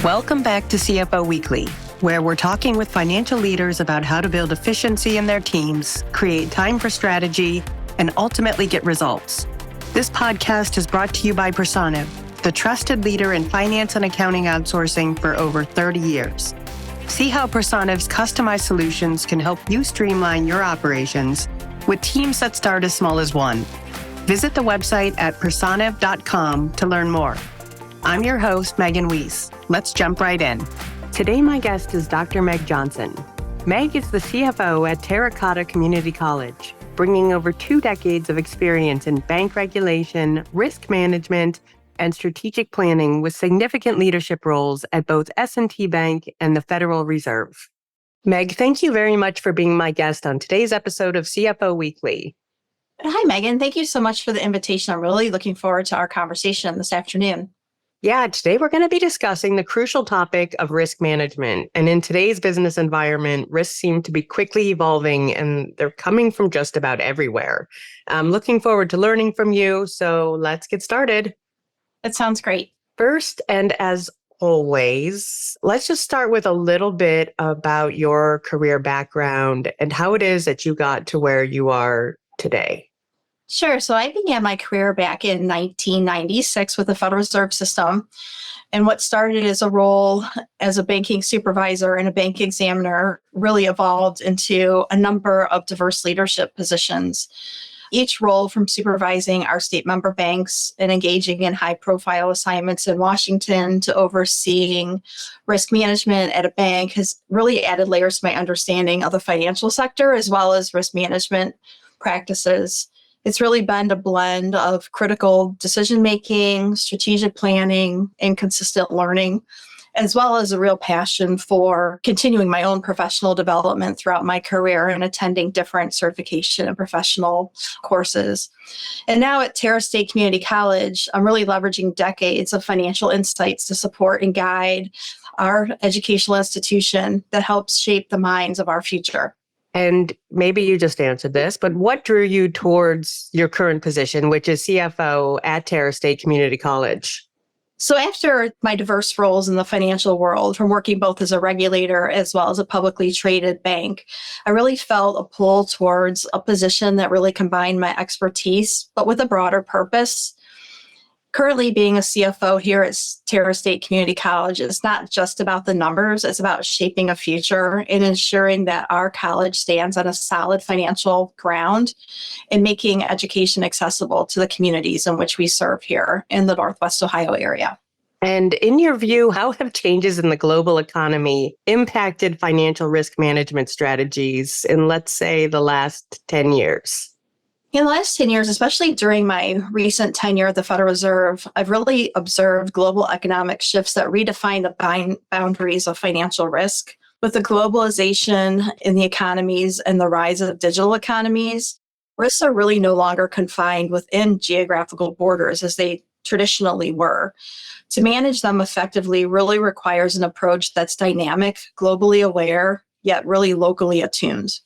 Welcome back to CFO Weekly, where we're talking with financial leaders about how to build efficiency in their teams, create time for strategy, and ultimately get results. This podcast is brought to you by Personiv, the trusted leader in finance and accounting outsourcing for over 30 years. See how Personiv's customized solutions can help you streamline your operations with teams that start as small as one. Visit the website at personiv.com to learn more. I'm your host, Megan Weiss. Let's jump right in. Today, my guest is Dr. Meg Johnson. Meg is the CFO at Terra State Community College, bringing over 2 decades of experience in bank regulation, risk management, and strategic planning with significant leadership roles at both S&T Bank and the Federal Reserve. Meg, thank you very much for being my guest on today's episode of CFO Weekly. Hi, Megan. Thank you so much for the invitation. I'm really looking forward to our conversation this afternoon. Yeah, today we're going to be discussing the crucial topic of risk management. And in today's business environment, risks seem to be quickly evolving and they're coming from just about everywhere. I'm looking forward to learning from you. So let's get started. That sounds great. First, and as always, let's just start with a little bit about your career background and how it is that you got to where you are today. Sure. So I began my career back in 1996 with the Federal Reserve System. And what started as a role as a banking supervisor and a bank examiner really evolved into a number of diverse leadership positions. Each role, from supervising our state member banks and engaging in high-profile assignments in Washington to overseeing risk management at a bank, has really added layers to my understanding of the financial sector as well as risk management practices. It's really been a blend of critical decision-making, strategic planning, and consistent learning, as well as a real passion for continuing my own professional development throughout my career and attending different certification and professional courses. And now at Terra State Community College, I'm really leveraging decades of financial insights to support and guide our educational institution that helps shape the minds of our future. And maybe you just answered this, but what drew you towards your current position, which is CFO at Terra State Community College? So after my diverse roles in the financial world, from working both as a regulator as well as a publicly traded bank, I really felt a pull towards a position that really combined my expertise, but with a broader purpose. Currently, being a CFO here at Terra State Community College is not just about the numbers, it's about shaping a future and ensuring that our college stands on a solid financial ground and making education accessible to the communities in which we serve here in the Northwest Ohio area. And in your view, how have changes in the global economy impacted financial risk management strategies in, let's say, the last 10 years? In the last 10 years, especially during my recent tenure at the Federal Reserve, I've really observed global economic shifts that redefine the boundaries of financial risk. With the globalization in the economies and the rise of digital economies, risks are really no longer confined within geographical borders as they traditionally were. To manage them effectively really requires an approach that's dynamic, globally aware, yet really locally attuned.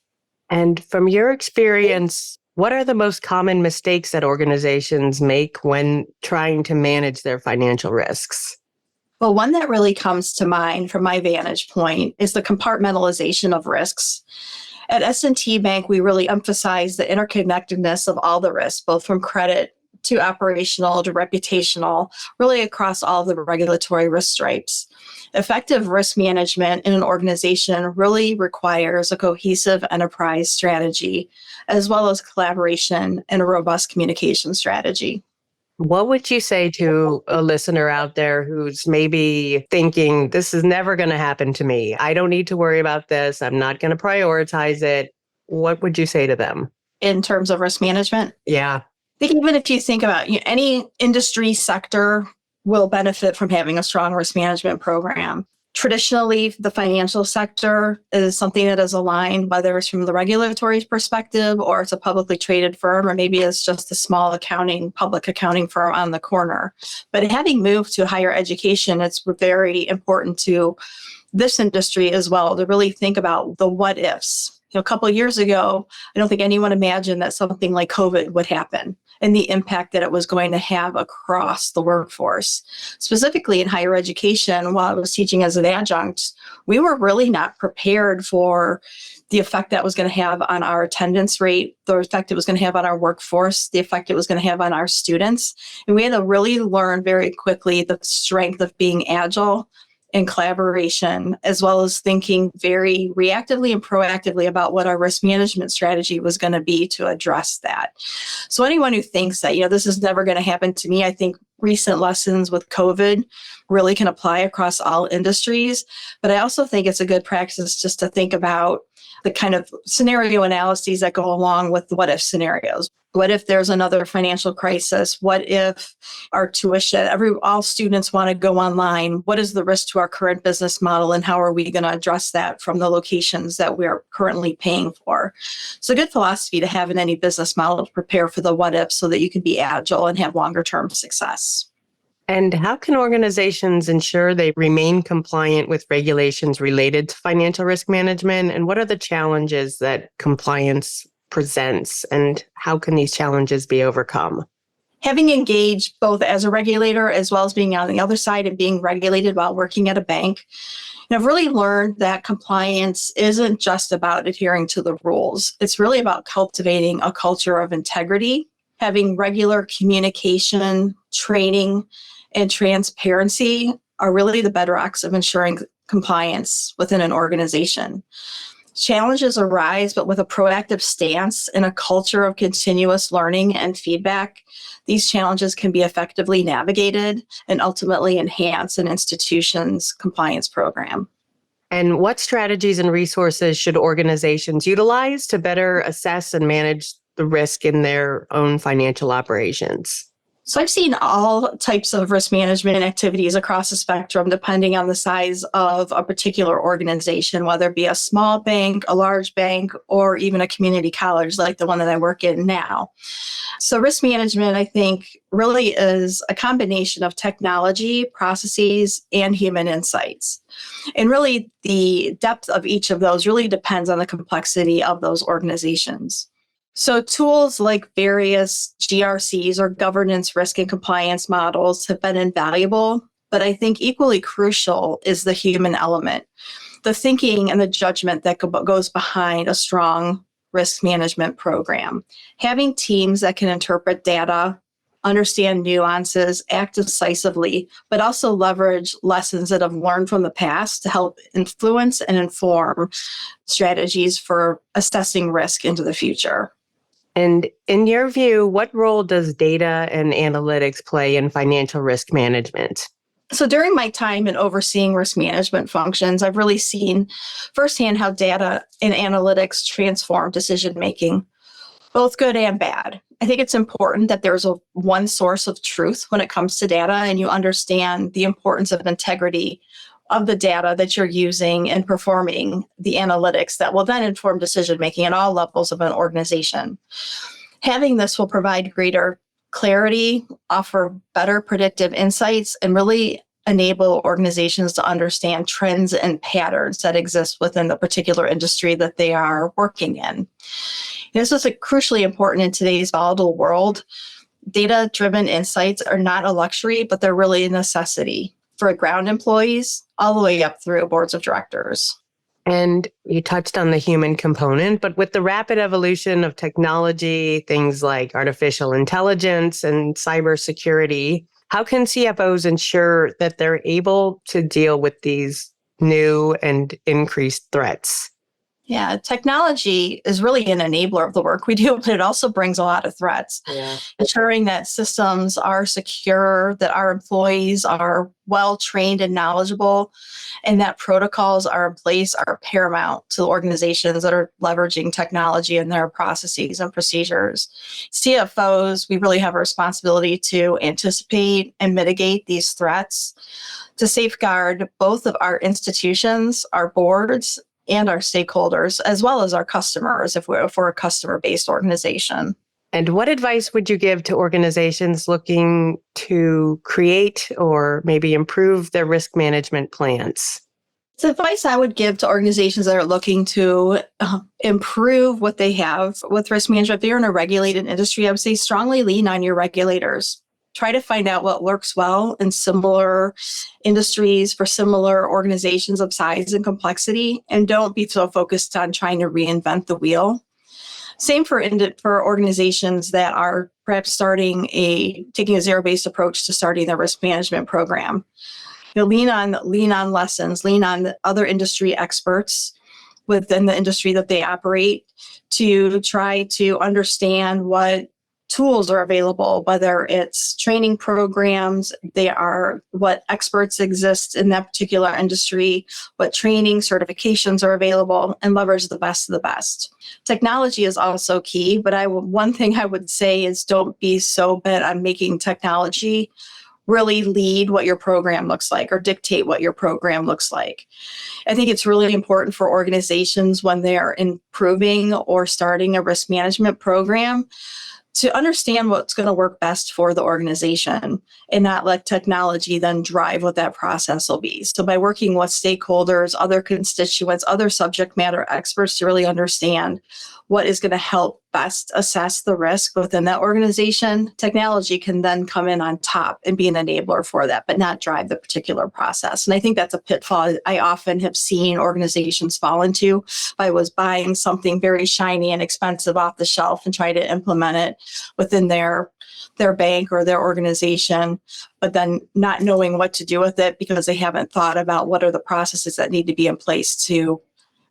And from your experience, what are the most common mistakes that organizations make when trying to manage their financial risks? Well, one that really comes to mind from my vantage point is the compartmentalization of risks. At S&T Bank, we really emphasize the interconnectedness of all the risks, both from credit to operational to reputational, really across all of the regulatory risk stripes. Effective risk management in an organization really requires a cohesive enterprise strategy, as well as collaboration and a robust communication strategy. What would you say to a listener out there who's maybe thinking, this is never going to happen to me? I don't need to worry about this. I'm not going to prioritize it. What would you say to them? In terms of risk management? Yeah. I think even if you think about any industry sector will benefit from having a strong risk management program. Traditionally, the financial sector is something that is aligned, whether it's from the regulatory perspective or it's a publicly traded firm, or maybe it's just a small public accounting firm on the corner. But having moved to higher education, it's very important to this industry as well to really think about the what ifs. A couple of years ago, I don't think anyone imagined that something like COVID would happen and the impact that it was going to have across the workforce. Specifically in higher education, while I was teaching as an adjunct, we were really not prepared for the effect that was going to have on our attendance rate, the effect it was going to have on our workforce, the effect it was going to have on our students. And we had to really learn very quickly the strength of being agile and collaboration, as well as thinking very reactively and proactively about what our risk management strategy was going to be to address that. So anyone who thinks that, this is never going to happen to me, I think recent lessons with COVID really can apply across all industries. But I also think it's a good practice just to think about the kind of scenario analyses that go along with the what if scenarios. What if there's another financial crisis? What if our tuition, all students want to go online? What is the risk to our current business model, and how are we going to address that from the locations that we are currently paying for? So, good philosophy to have in any business model to prepare for the what if so that you can be agile and have longer term success. And how can organizations ensure they remain compliant with regulations related to financial risk management? And what are the challenges that compliance presents, and how can these challenges be overcome? Having engaged both as a regulator as well as being on the other side and being regulated while working at a bank, I've really learned that compliance isn't just about adhering to the rules. It's really about cultivating a culture of integrity, having regular communication, training, and transparency are really the bedrocks of ensuring compliance within an organization. Challenges arise, but with a proactive stance and a culture of continuous learning and feedback, these challenges can be effectively navigated and ultimately enhance an institution's compliance program. And what strategies and resources should organizations utilize to better assess and manage the risk in their own financial operations? So I've seen all types of risk management activities across the spectrum, depending on the size of a particular organization, whether it be a small bank, a large bank, or even a community college like the one that I work in now. So risk management, I think, really is a combination of technology, processes, and human insights. And really, the depth of each of those really depends on the complexity of those organizations. So tools like various GRCs or governance risk and compliance models have been invaluable, but I think equally crucial is the human element, the thinking and the judgment that goes behind a strong risk management program. Having teams that can interpret data, understand nuances, act decisively, but also leverage lessons that have learned from the past to help influence and inform strategies for assessing risk into the future. And in your view, what role does data and analytics play in financial risk management? So during my time in overseeing risk management functions, I've really seen firsthand how data and analytics transform decision-making, both good and bad. I think it's important that there's one source of truth when it comes to data, and you understand the importance of integrity of the data that you're using and performing the analytics that will then inform decision-making at all levels of an organization. Having this will provide greater clarity, offer better predictive insights, and really enable organizations to understand trends and patterns that exist within the particular industry that they are working in. This is crucially important in today's volatile world. Data-driven insights are not a luxury, but they're really a necessity for ground employees all the way up through boards of directors. And you touched on the human component, but with the rapid evolution of technology, things like artificial intelligence and cybersecurity, how can CFOs ensure that they're able to deal with these new and increased threats? Yeah, technology is really an enabler of the work we do, but it also brings a lot of threats. Yeah. Ensuring that systems are secure, that our employees are well trained and knowledgeable, and that protocols are in place are paramount to organizations that are leveraging technology in their processes and procedures. CFOs, we really have a responsibility to anticipate and mitigate these threats to safeguard both of our institutions, our boards, and our stakeholders, as well as our customers, if we're a customer-based organization. And what advice would you give to organizations looking to create or maybe improve their risk management plans? So advice I would give to organizations that are looking to improve what they have with risk management, if they're in a regulated industry, I would say strongly lean on your regulators. Try to find out what works well in similar industries for similar organizations of size and complexity, and don't be so focused on trying to reinvent the wheel. Same for organizations that are perhaps taking a zero-based approach to starting their risk management program. Lean on lessons, lean on the other industry experts within the industry that they operate to try to understand what tools are available, whether it's training programs, what experts exist in that particular industry, what training certifications are available, and leverage the best of the best. Technology is also key, but one thing I would say is don't be so bent on making technology really lead what your program looks like or dictate what your program looks like. I think it's really important for organizations when they're improving or starting a risk management program to understand what's going to work best for the organization and not let technology then drive what that process will be. So by working with stakeholders, other constituents, other subject matter experts to really understand what is going to help best assess the risk within that organization, technology can then come in on top and be an enabler for that, but not drive the particular process. And I think that's a pitfall I often have seen organizations fall into. If I was buying something very shiny and expensive off the shelf and try to implement it within their bank or their organization, but then not knowing what to do with it because they haven't thought about what are the processes that need to be in place to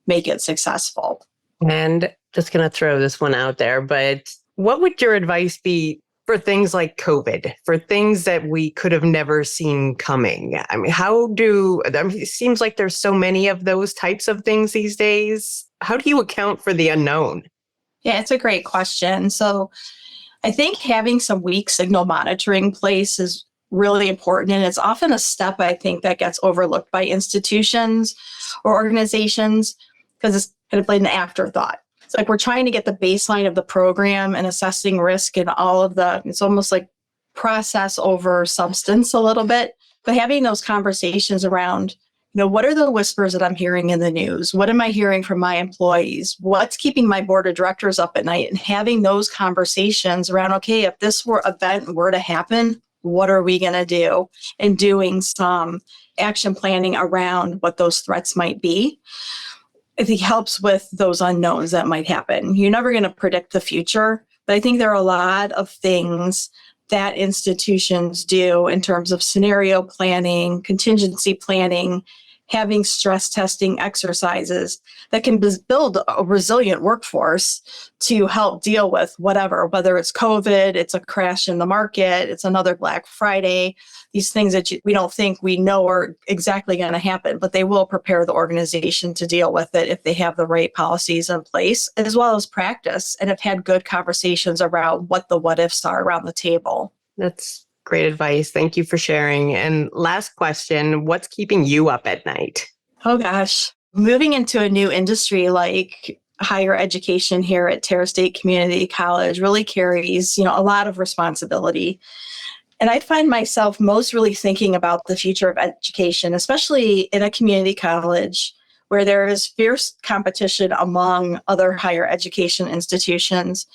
make it successful. And just going to throw this one out there, but what would your advice be for things like COVID, for things that we could have never seen coming? I mean, it seems like there's so many of those types of things these days. How do you account for the unknown? Yeah, it's a great question. So I think having some weak signal monitoring in place is really important. And it's often a step, I think, that gets overlooked by institutions or organizations because it's kind of like an afterthought. It's like we're trying to get the baseline of the program and assessing risk and it's almost like process over substance a little bit. But having those conversations around, what are the whispers that I'm hearing in the news? What am I hearing from my employees? What's keeping my board of directors up at night? And having those conversations around, okay, if this event were to happen, what are we going to do? And doing some action planning around what those threats might be. I think helps with those unknowns that might happen. You're never going to predict the future, but I think there are a lot of things that institutions do in terms of scenario planning, contingency planning, having stress testing exercises that can build a resilient workforce to help deal with whether it's COVID, it's a crash in the market, it's another Black Friday, these things that we don't think we know are exactly going to happen, but they will prepare the organization to deal with it if they have the right policies in place, as well as practice and have had good conversations around what the what ifs are around the table. That's great advice. Thank you for sharing. And last question, what's keeping you up at night? Oh gosh, moving into a new industry like higher education here at Terra State Community College really carries, a lot of responsibility. And I find myself most really thinking about the future of education, especially in a community college where there is fierce competition among other higher education institutions,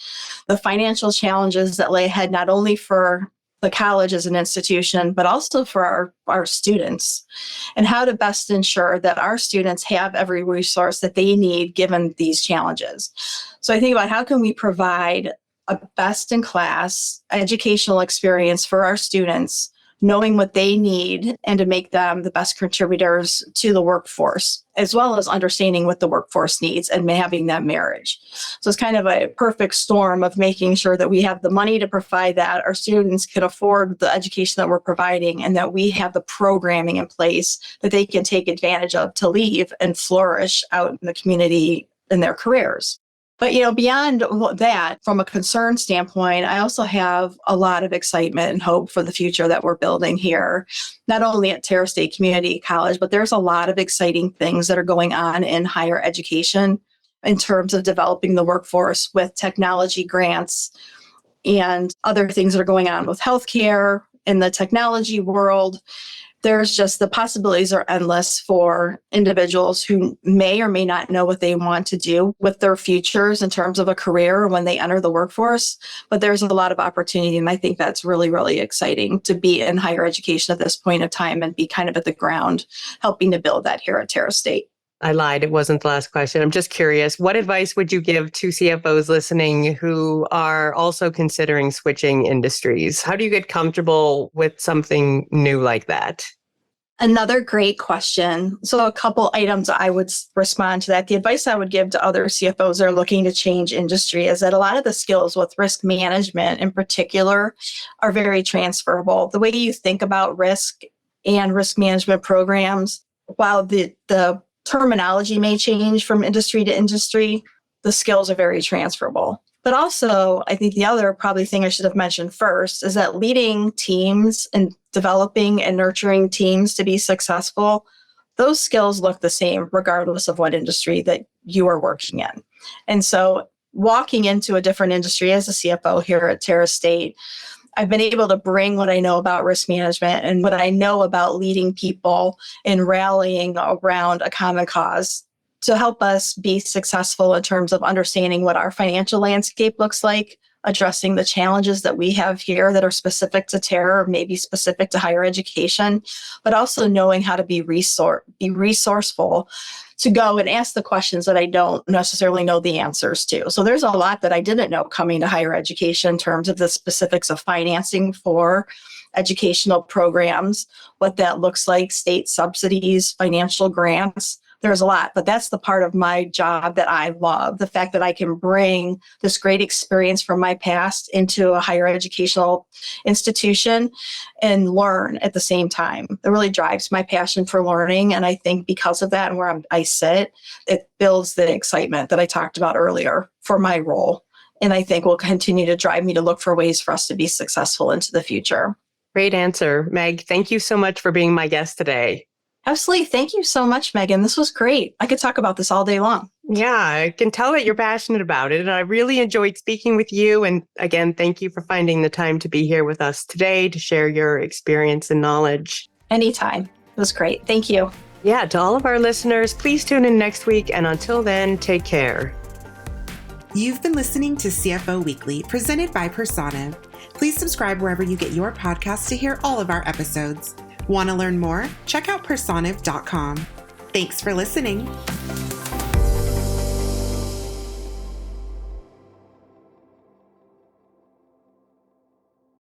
the financial challenges that lay ahead not only for the college as an institution, but also for our students, and how to best ensure that our students have every resource that they need given these challenges. So I think about how can we provide a best-in-class educational experience for our students, knowing what they need and to make them the best contributors to the workforce, as well as understanding what the workforce needs and having that marriage. So it's kind of a perfect storm of making sure that we have the money to provide that, our students can afford the education that we're providing, and that we have the programming in place that they can take advantage of to leave and flourish out in the community in their careers. But, beyond that, from a concern standpoint, I also have a lot of excitement and hope for the future that we're building here, not only at Terra State Community College, but there's a lot of exciting things that are going on in higher education in terms of developing the workforce with technology grants and other things that are going on with healthcare in the technology world. there's just the possibilities are endless for individuals who may or may not know what they want to do with their futures in terms of a career when they enter the workforce. But there's a lot of opportunity. And I think that's really, really exciting to be in higher education at this point of time and be kind of at the ground, helping to build that here at Terra State. I lied. It wasn't the last question. I'm just curious. What advice would you give to CFOs listening who are also considering switching industries? How do you get comfortable with something new like that? Another great question. So a couple items I would respond to that. The advice I would give to other CFOs that are looking to change industry is that a lot of the skills with risk management in particular are very transferable. The way you think about risk and risk management programs, while the terminology may change from industry to industry, the skills are very transferable. But also, I think the other probably thing I should have mentioned first is that leading teams and developing and nurturing teams to be successful, those skills look the same regardless of what industry that you are working in. And so walking into a different industry as a CFO here at Terra State, I've been able to bring what I know about risk management and what I know about leading people and rallying around a common cause to help us be successful in terms of understanding what our financial landscape looks like, addressing the challenges that we have here that are specific to Terra or maybe specific to higher education, but also knowing how to be resourceful to go and ask the questions that I don't necessarily know the answers to. So there's a lot that I didn't know coming to higher education in terms of the specifics of financing for educational programs, what that looks like, state subsidies, financial grants. There's a lot, but that's the part of my job that I love. The fact that I can bring this great experience from my past into a higher educational institution and learn at the same time. It really drives my passion for learning. And I think because of that and where I sit, it builds the excitement that I talked about earlier for my role. And I think will continue to drive me to look for ways for us to be successful into the future. Great answer. Meg, thank you so much for being my guest today. Absolutely. Thank you so much, Megan. This was great. I could talk about this all day long. Yeah, I can tell that you're passionate about it. And I really enjoyed speaking with you. And again, thank you for finding the time to be here with us today to share your experience and knowledge. Anytime. It was great. Thank you. Yeah, to all of our listeners, please tune in next week. And until then, take care. You've been listening to CFO Weekly, presented by Persona. Please subscribe wherever you get your podcasts to hear all of our episodes. Want to learn more? Check out personiv.com. Thanks for listening.